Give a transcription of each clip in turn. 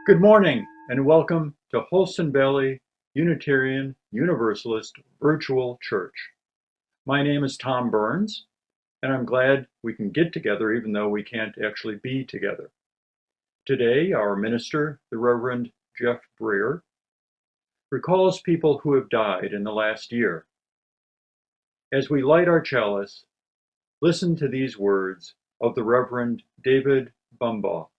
Good morning and welcome to Holston Valley Unitarian Universalist Virtual Church. My name is Tom Burns, and I'm glad we can get together even though we can't actually be together. Today, our minister, the Reverend Jeff Briere, recalls people who have died in the last year. As we light our chalice, listen to these words of the Reverend David Bumbaugh.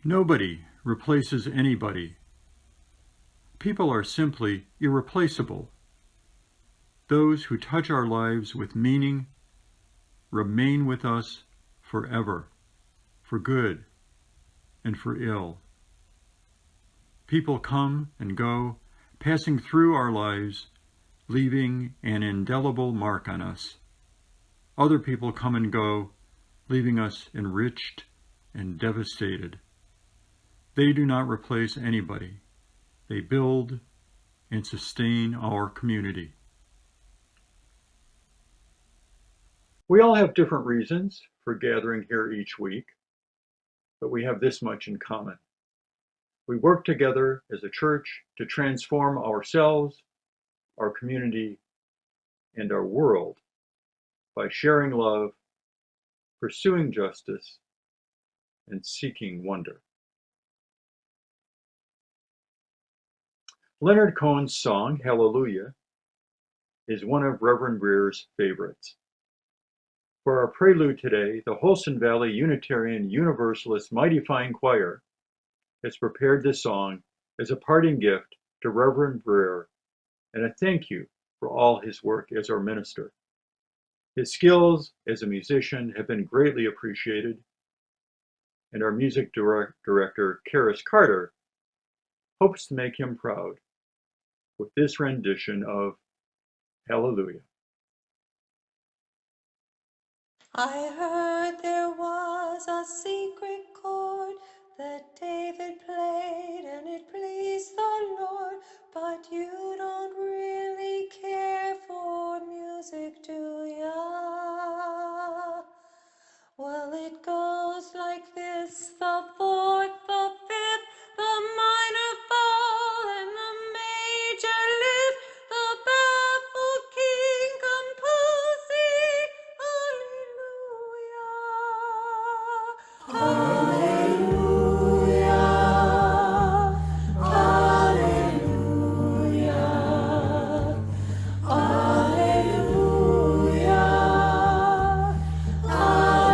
Nobody replaces anybody. People are simply irreplaceable. Those who touch our lives with meaning remain with us forever, for good and for ill. People come and go, passing through our lives, leaving an indelible mark on us. Other people come and go, leaving us enriched and devastated. They do not replace anybody. They build and sustain our community. We all have different reasons for gathering here each week, but we have this much in common. We work together as a church to transform ourselves, our community, and our world by sharing love, pursuing justice, and seeking wonder. Leonard Cohen's song, Hallelujah, is one of Reverend Briere's favorites. For our prelude today, the Holston Valley Unitarian Universalist Mighty Fine Choir has prepared this song as a parting gift to Reverend Briere and a thank you for all his work as our minister. His skills as a musician have been greatly appreciated, and our music director, Charis Carter, hopes to make him proud with this rendition of Hallelujah. I heard there was a secret chord that David played and it pleased the Lord, but you don't really care for music, do ya? Well, it goes like this: the fourth, the fifth, the minor fall, and the major lift, the baffled king composing. Hallelujah. Hallelujah. Hallelujah. Hallelujah. Hallelujah.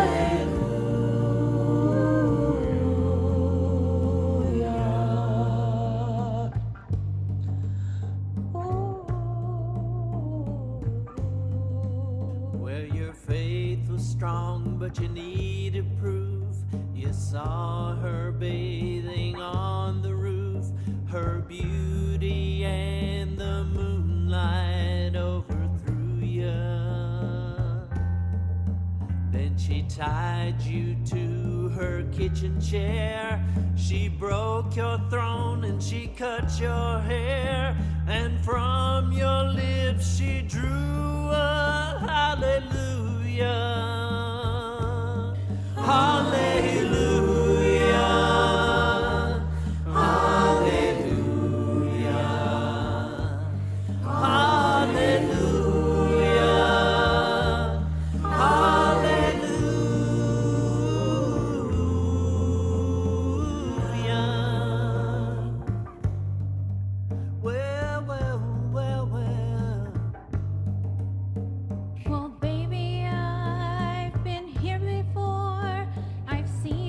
Well, your faith was strong, but you needed proof. You saw her bathing on the roof, her beauty and the moonlight overthrew you. Then she tied you to her kitchen chair. She broke your throne and she cut your hair, and from your lips she drew a hallelujah. Hallelujah. Hallelujah. Hallelujah. Hallelujah. Well, well, well, well. Well, baby, I've been here before. I've seen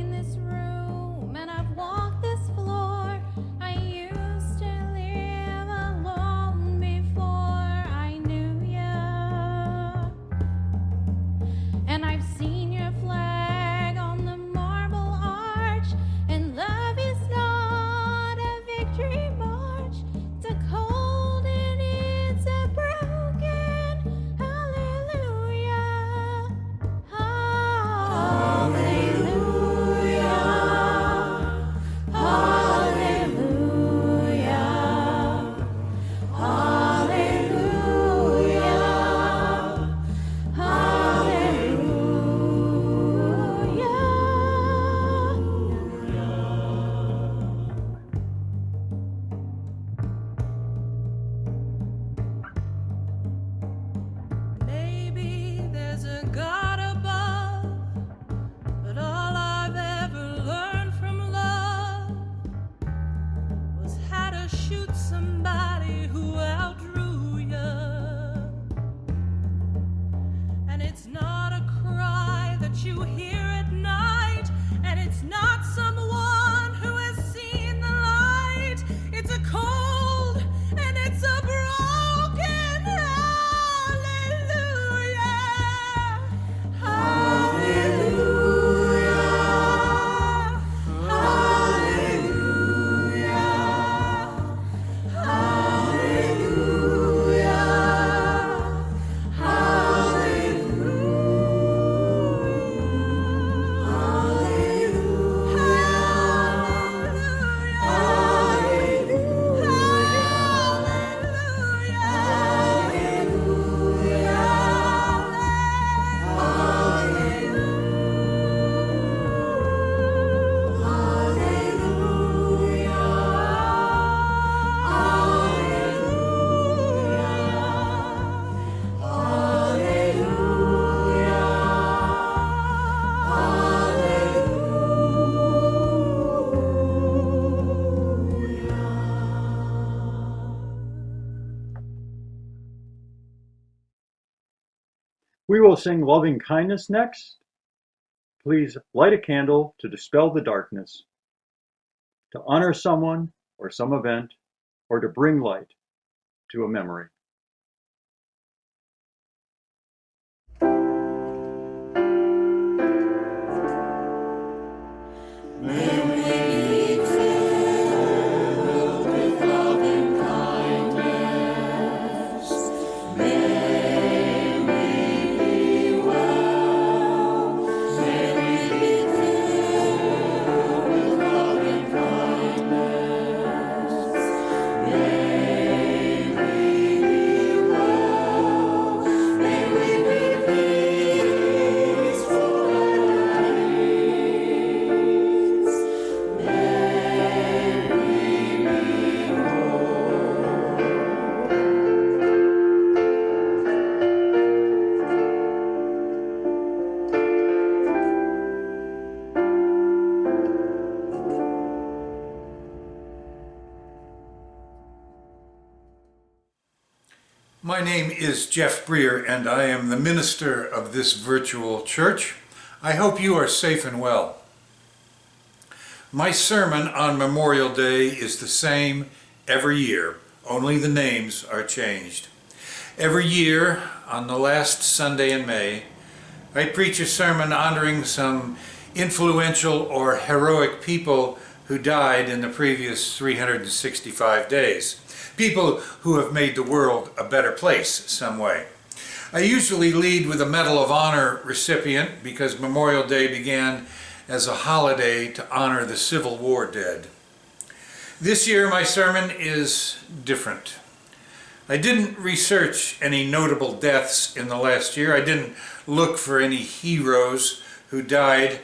We will sing Loving Kindness next. Please light a candle to dispel the darkness, to honor someone or some event, or to bring light to a memory. My name is Jeff Briere, and I am the minister of this virtual church. I hope you are safe and well. My sermon on Memorial Day is the same every year, only the names are changed. Every year, on the last Sunday in May, I preach a sermon honoring some influential or heroic people who died in the previous 365 days. People who have made the world a better place some way. I usually lead with a Medal of Honor recipient because Memorial Day began as a holiday to honor the Civil War dead. This year my sermon is different. I didn't research any notable deaths in the last year. I didn't look for any heroes who died,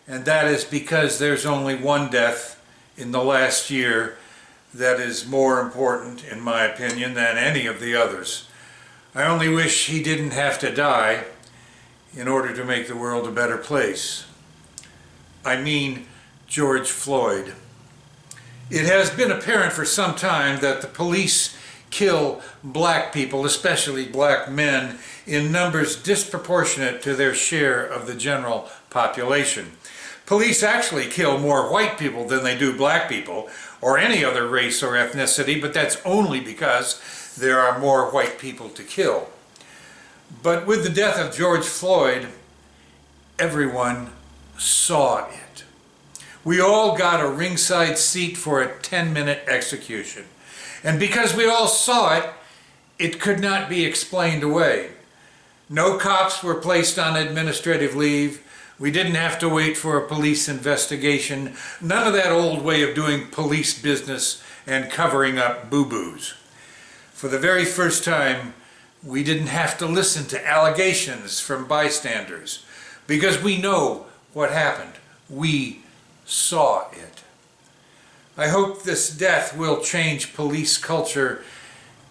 and that is because there's only one death in the last year that is more important, in my opinion, than any of the others. I only wish he didn't have to die in order to make the world a better place. I mean George Floyd. It has been apparent for some time that the police kill black people, especially black men, in numbers disproportionate to their share of the general population. Police actually kill more white people than they do black people, or any other race or ethnicity, but that's only because there are more white people to kill. But with the death of George Floyd, everyone saw it. We all got a ringside seat for a 10-minute execution. And because we all saw it, it could not be explained away. No cops were placed on administrative leave. We didn't have to wait for a police investigation. None of that old way of doing police business and covering up boo-boos. For the very first time, we didn't have to listen to allegations from bystanders because we know what happened. We saw it. I hope this death will change police culture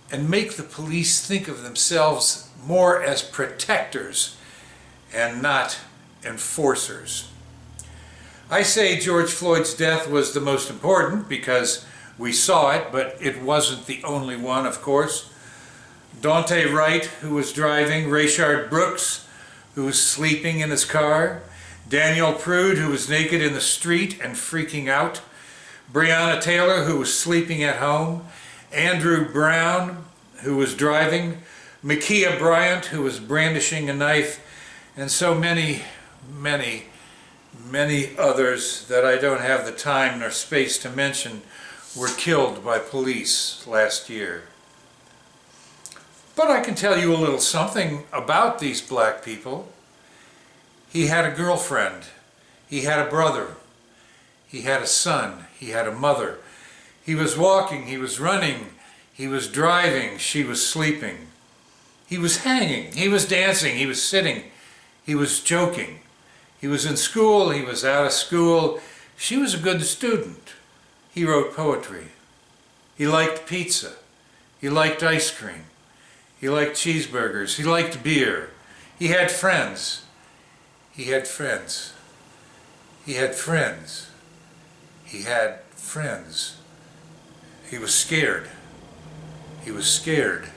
and make the police think of themselves more as protectors and not enforcers. I say George Floyd's death was the most important because we saw it, but it wasn't the only one, of course. Dante Wright, who was driving, Rayshard Brooks, who was sleeping in his car, Daniel Prude, who was naked in the street and freaking out, Breonna Taylor, who was sleeping at home, Andrew Brown, who was driving, Ma'Khia Bryant, who was brandishing a knife, and so many others that I don't have the time nor space to mention were killed by police last year. But I can tell you a little something about these black people. He had a girlfriend, he had a brother, he had a son, he had a mother. He was walking, he was running, he was driving, she was sleeping. He was hanging, he was dancing, he was sitting, he was joking. He was in school, he was out of school. She was a good student. He wrote poetry. He liked pizza. He liked ice cream. He liked cheeseburgers. He liked beer. He had friends. He had friends. He had friends. He had friends. He was scared. He was scared.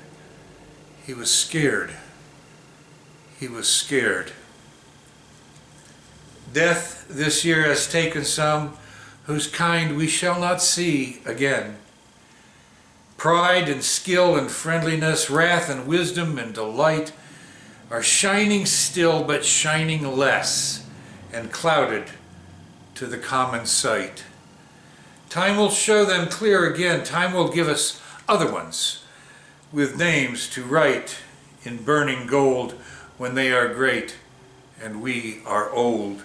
He was scared. he was scared. Death this year has taken some whose kind we shall not see again. Pride and skill and friendliness, wrath and wisdom and delight are shining still, but shining less and clouded to the common sight. Time will show them clear again. Time will give us other ones with names to write in burning gold when they are great and we are old.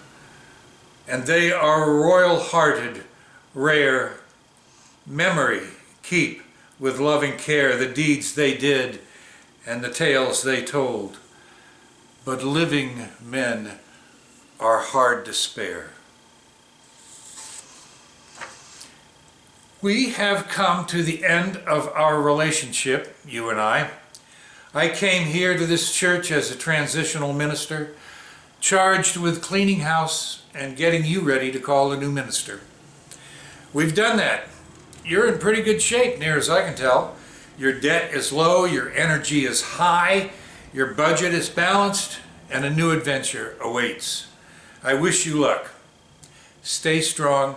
And they are royal-hearted, rare. Memory keep with loving care the deeds they did and the tales they told. But living men are hard to spare. We have come to the end of our relationship, you and I. I came here to this church as a transitional minister, charged with cleaning house and getting you ready to call a new minister. We've done that. You're in pretty good shape, near as I can tell. Your debt is low, your energy is high, your budget is balanced, and a new adventure awaits. I wish you luck. Stay strong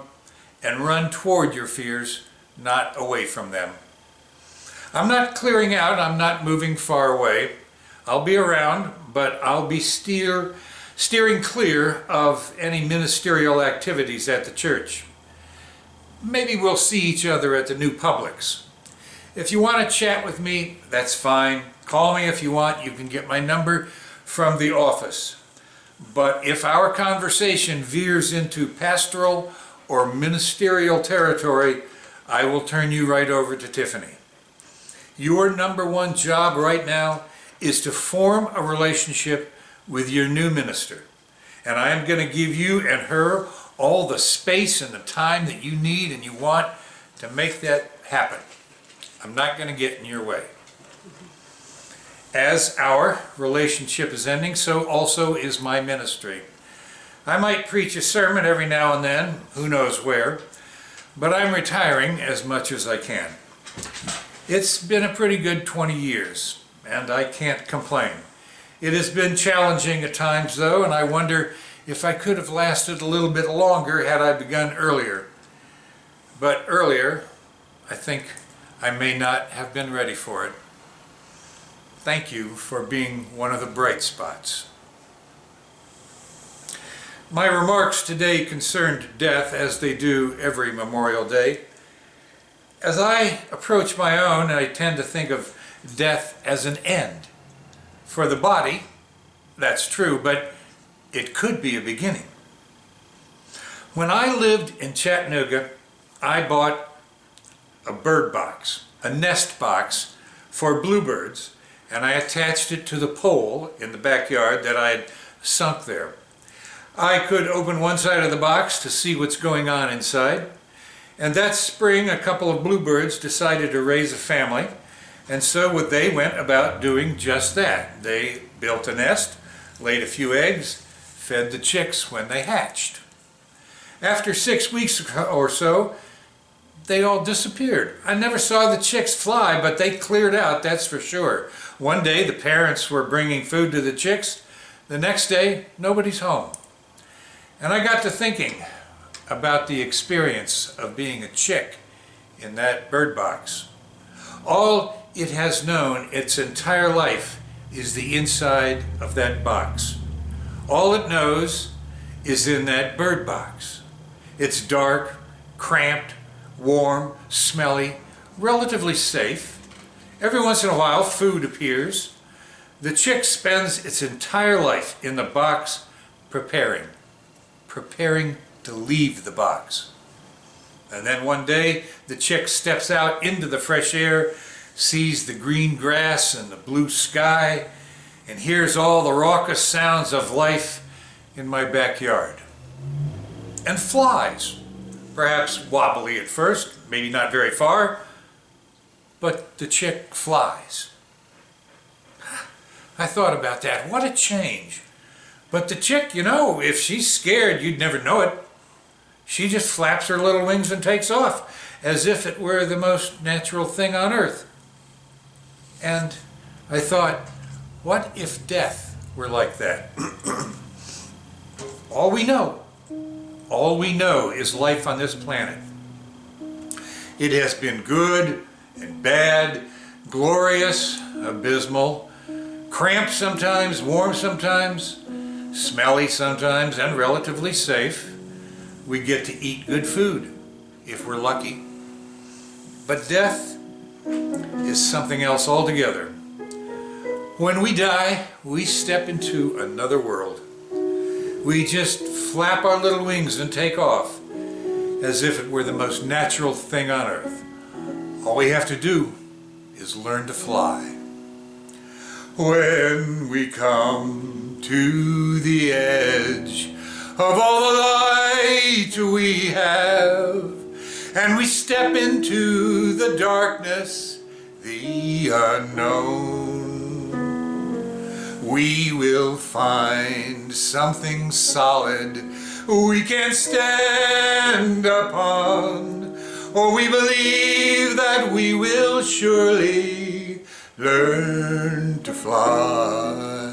and run toward your fears, not away from them. I'm not clearing out, I'm not moving far away. I'll be around, but I'll be steering clear of any ministerial activities at the church. Maybe we'll see each other at the new Publix. If you want to chat with me, that's fine. Call me if you want. You can get my number from the office. But if our conversation veers into pastoral or ministerial territory, I will turn you right over to Tiffany. Your number one job right now is to form a relationship with your new minister. And I am going to give you and her all the space and the time that you need and you want to make that happen. I'm not going to get in your way. As our relationship is ending, so also is my ministry. I might preach a sermon every now and then, who knows where, but I'm retiring as much as I can. It's been a pretty good 20 years, and I can't complain. It has been challenging at times, though, and I wonder if I could have lasted a little bit longer had I begun earlier. But earlier, I think I may not have been ready for it. Thank you for being one of the bright spots. My remarks today concerned death, as they do every Memorial Day. As I approach my own, I tend to think of death as an end. For the body, that's true, but it could be a beginning. When I lived in Chattanooga, I bought a bird box, a nest box for bluebirds, and I attached it to the pole in the backyard that I had sunk there. I could open one side of the box to see what's going on inside, and that spring a couple of bluebirds decided to raise a family, and so they went about doing just that. They built a nest, laid a few eggs, fed the chicks when they hatched. After 6 weeks or so, they all disappeared. I never saw the chicks fly, but they cleared out, that's for sure. One day the parents were bringing food to the chicks. The next day, nobody's home. And I got to thinking about the experience of being a chick in that bird box. All it has known its entire life is the inside of that box. All it knows is in that bird box. It's dark, cramped, warm, smelly, relatively safe. Every once in a while, food appears. The chick spends its entire life in the box preparing to leave the box. And then one day, the chick steps out into the fresh air, sees the green grass and the blue sky, and hears all the raucous sounds of life in my backyard. And flies, perhaps wobbly at first, maybe not very far, but the chick flies. I thought about that. What a change. But the chick, you know, if she's scared, you'd never know it. She just flaps her little wings and takes off, as if it were the most natural thing on earth. And I thought, what if death we're like that. All we know is life on this planet. It has been good and bad, glorious, abysmal, cramped sometimes, warm sometimes, smelly sometimes, and relatively safe. We get to eat good food, if we're lucky. But death is something else altogether. When we die, we step into another world. We just flap our little wings and take off, as if it were the most natural thing on earth. All we have to do is learn to fly. When we come to the edge of all the light we have, and we step into the darkness, the unknown, we will find something solid we can stand upon, or we believe that we will surely learn to fly.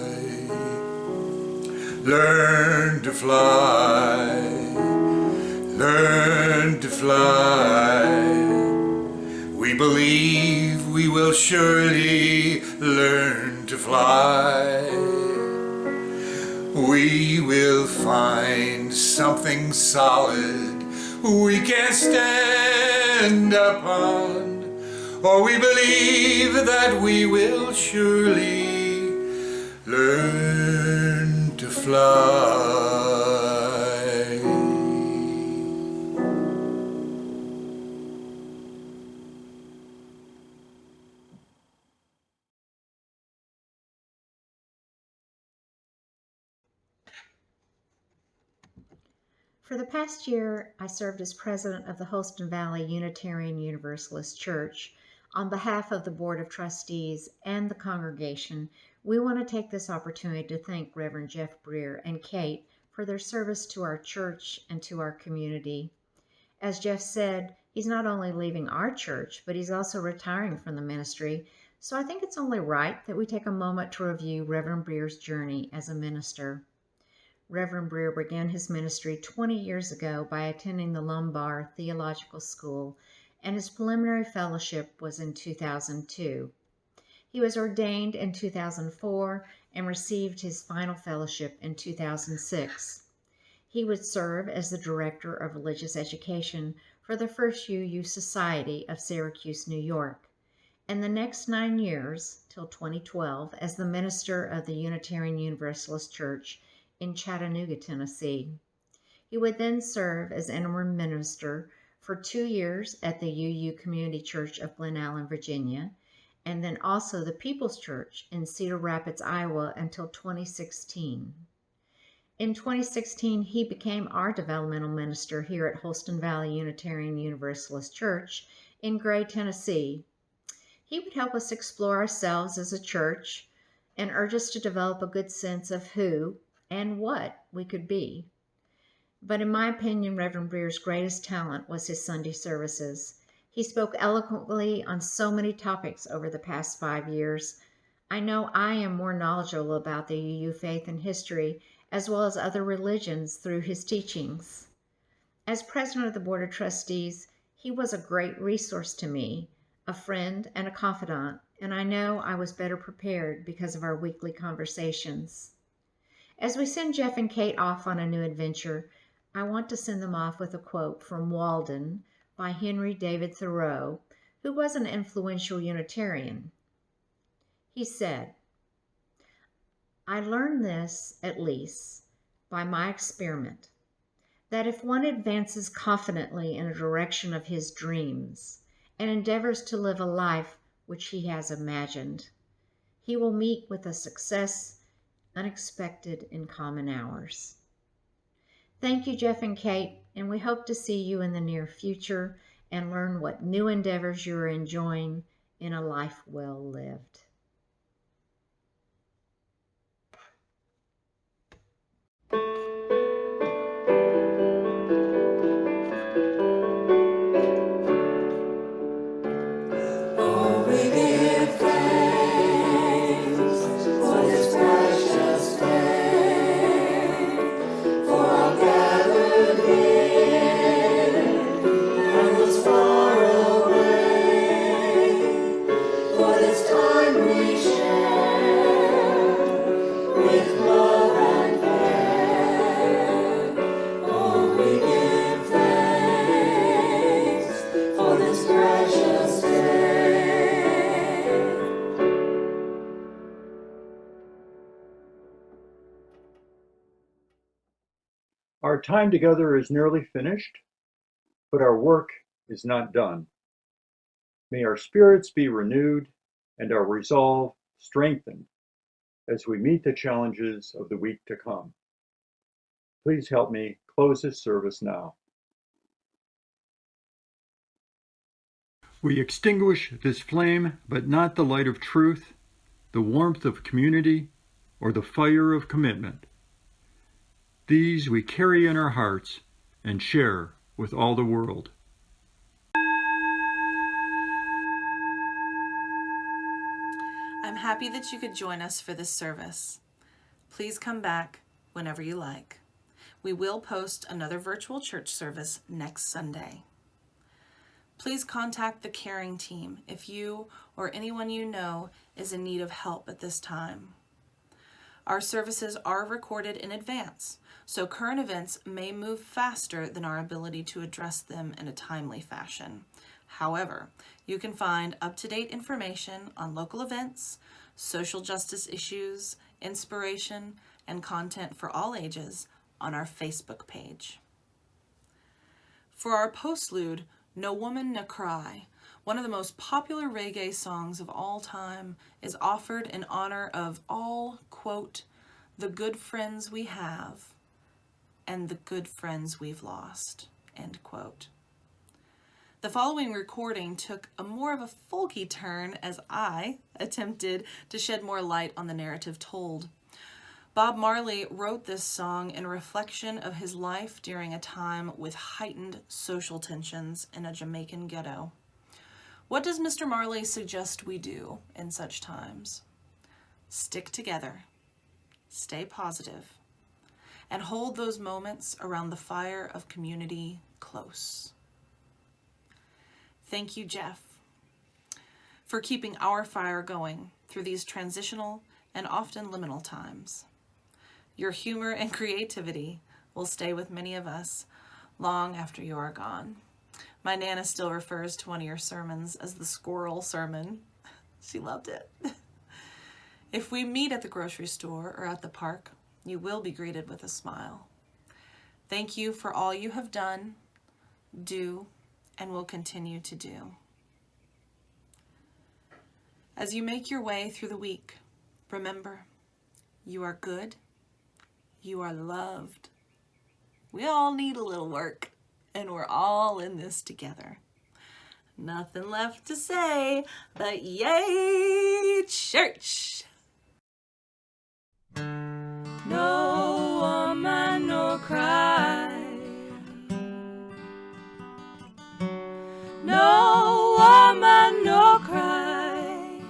Learn to fly. Learn to fly. We believe we will surely learn to fly. We will find something solid we can stand upon, or we believe that we will surely learn to fly. For the past year, I served as president of the Holston Valley Unitarian Universalist Church. On behalf of the Board of Trustees and the congregation, we want to take this opportunity to thank Reverend Jeff Briere and Kate for their service to our church and to our community. As Jeff said, he's not only leaving our church, but he's also retiring from the ministry. So I think it's only right that we take a moment to review Reverend Briere's journey as a minister. Reverend Briere began his ministry 20 years ago by attending the Lombard Theological School, and his preliminary fellowship was in 2002. He was ordained in 2004 and received his final fellowship in 2006. He would serve as the Director of Religious Education for the First UU Society of Syracuse, New York, and the next 9 years, till 2012, as the minister of the Unitarian Universalist Church in Chattanooga, Tennessee. He would then serve as interim minister for 2 years at the UU Community Church of Glen Allen, Virginia, and then also the People's Church in Cedar Rapids, Iowa until 2016. In 2016, he became our developmental minister here at Holston Valley Unitarian Universalist Church in Gray, Tennessee. He would help us explore ourselves as a church and urge us to develop a good sense of who and what we could be. But in my opinion, Reverend Briere's greatest talent was his Sunday services. He spoke eloquently on so many topics over the past 5 years. I know I am more knowledgeable about the UU faith and history, as well as other religions, through his teachings. As president of the Board of Trustees, he was a great resource to me, a friend and a confidant, and I know I was better prepared because of our weekly conversations. As we send Jeff and Kate off on a new adventure, I want to send them off with a quote from Walden by Henry David Thoreau, who was an influential Unitarian. He said, "I learned this, at least, by my experiment, that if one advances confidently in a direction of his dreams and endeavors to live a life which he has imagined, he will meet with a success unexpected in common hours." Thank you, Jeff and Kate, and we hope to see you in the near future and learn what new endeavors you are enjoying in a life well lived. Oh, we give thanks for this precious Our time together is nearly finished, but our work is not done. May our spirits be renewed and our resolve strengthened as we meet the challenges of the week to come. Please help me close this service now. We extinguish this flame, but not the light of truth, the warmth of community, or the fire of commitment. These we carry in our hearts and share with all the world. I'm happy that you could join us for this service. Please come back whenever you like. We will post another virtual church service next Sunday. Please contact the caring team if you or anyone you know is in need of help at this time. Our services are recorded in advance, so current events may move faster than our ability to address them in a timely fashion. However, you can find up-to-date information on local events, social justice issues, inspiration, and content for all ages on our Facebook page. For our postlude, No Woman No Cry, one of the most popular reggae songs of all time, is offered in honor of all, quote, the good friends we have and the good friends we've lost, end quote. The following recording took a more of a folky turn as I attempted to shed more light on the narrative told. Bob Marley wrote this song in reflection of his life during a time with heightened social tensions in a Jamaican ghetto. What does Mr. Marley suggest we do in such times? Stick together, stay positive, and hold those moments around the fire of community close. Thank you, Jeff, for keeping our fire going through these transitional and often liminal times. Your humor and creativity will stay with many of us long after you are gone. My Nana still refers to one of your sermons as the squirrel sermon. She loved it. If we meet at the grocery store or at the park, you will be greeted with a smile. Thank you for all you have done, do, and will continue to do. As you make your way through the week, remember, you are good, you are loved. We all need a little work, and we're all in this together. Nothing left to say but yay, church! No woman, no cry. No woman, no cry.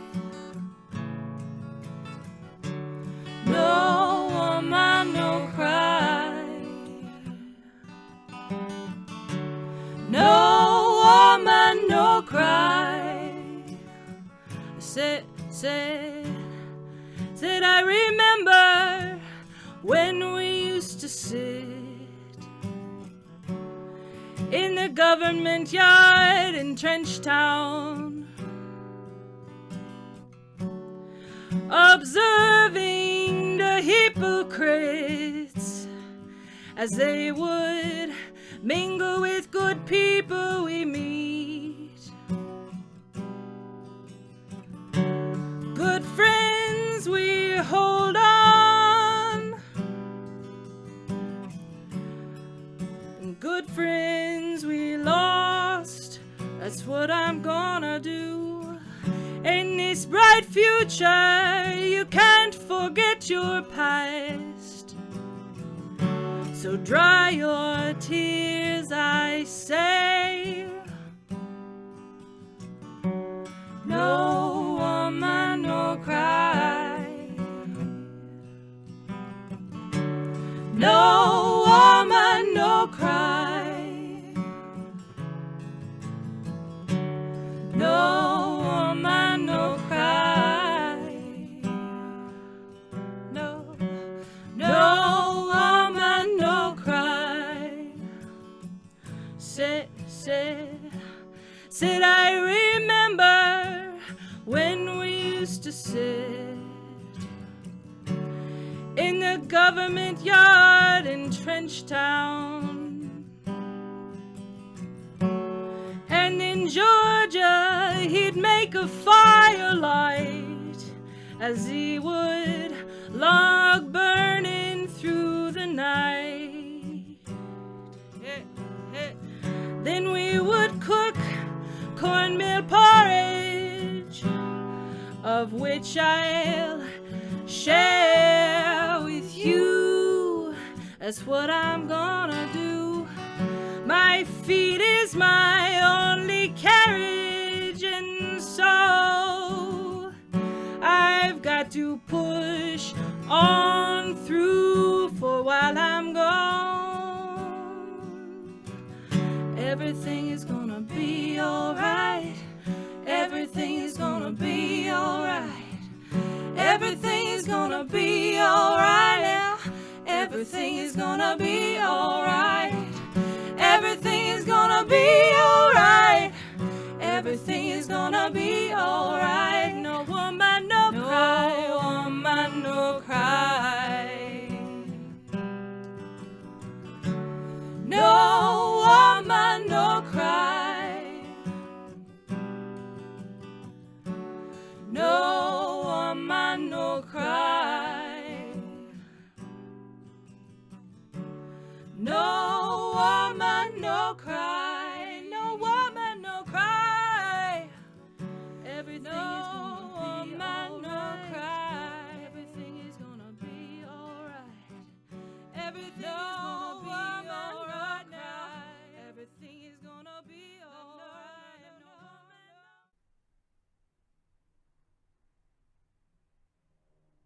No woman, no cry. No woman, no cry. Said I remember when we used to sit in the government yard in Trenchtown, observing the hypocrites as they would mingle with good people we meet. Good friends we hold on, and good friends we lost. That's what I'm gonna do. In this bright future, you can't forget your past. So dry your tears, I say. No woman, no cry. No woman, no cry. No woman, no cry. No, no woman, no cry. Said I remember when we used to sit in in the government yard in Trench Town. And in Georgia he'd make a firelight as he would log burning through the night. Then we would cook cornmeal porridge, of which I'll share with you. That's what I'm gonna do. My feet is my only carriage, and so I've got to push on through for while I'm gone. Everything is gonna be alright. Everything is gonna be alright. Everything is gonna be alright now. Everything is gonna be alright. Everything is gonna be alright. Everything is gonna be alright. No woman, no cry. No woman, no cry. No woman, no cry. No woman, no cry. No woman, no cry. No woman, no cry. Everything is gonna be alright. Everything is gonna be alright. Everything is